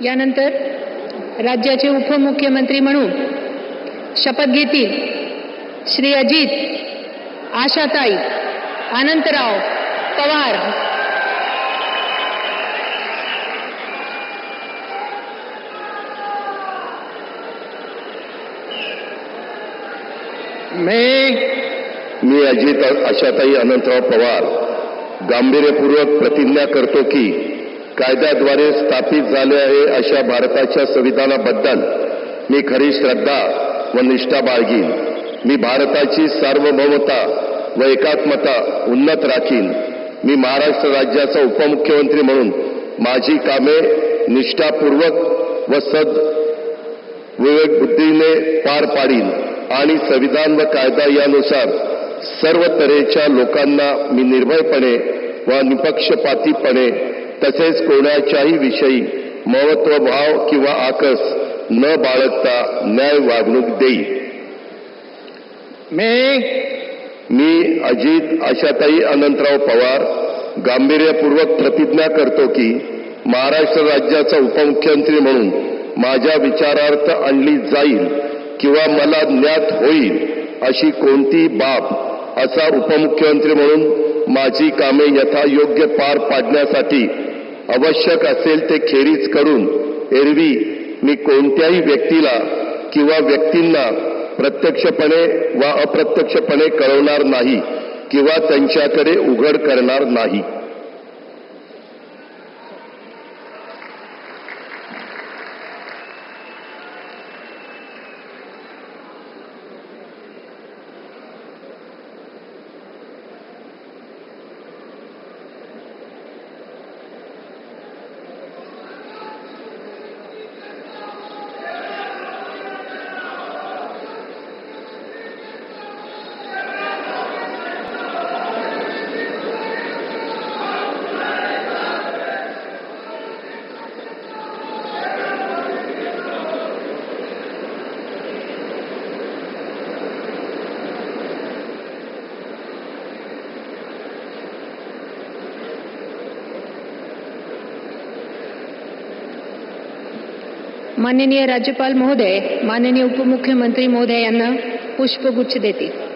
यानंतर राज्याचे उपमुख्यमंत्री म्हणून शपथ घेतील श्री अजित आशाताई अनंतराव पवार। मी अजित आशाताई अनंतराव पवार गांभीर्यपूर्वक प्रतिज्ञा करतो की कायद्याद्वारे स्थापित झाले आहे अशा भारताच्या संविधानाबद्दल मी खरी श्रद्धा व निष्ठा बाळगीन। मी भारताची सार्वभौमता व एकात्मता उन्नत राखीन। मी महाराष्ट्र राज्याचा उपमुख्यमंत्री म्हणून माझी कामे निष्ठापूर्वक व विवेक बुद्धीने पार पाडीन आणि संविधान व कायदा यानुसार सर्व तऱ्हेच्या लोकांना मी निर्भयपणे व निपक्षपातीपणे तसेच कोणाच्याही विषयी महत्वभाव किंवा आकस न बाळगता न्याय वागणूक देईन। मी अजित आशाताई अनंतराव पवार गांभीर्यपूर्वक प्रतिज्ञा करतो की महाराष्ट्र राज्याचा उपमुख्यमंत्री म्हणून माझ्या विचारार्थ आणली जाईल किंवा मला ज्ञात होईल अशी कोणतीही बाब असा उपमुख्यमंत्री म्हणून माझी कामे यथायोग्य पार पाडण्यासाठी आवश्यक असेल ते खेरीज करून एरवी मी कोणत्याही व्यक्तीला किंवा व्यक्तींना प्रत्यक्षपणे वा अप्रत्यक्षपणे कळवणार नाही किंवा त्यांच्याकडे उघड करणार नाही। माननीय राज्यपाल महोदय माननीय उपमुख्यमंत्री महोदय यांना पुष्पगुच्छ देतील।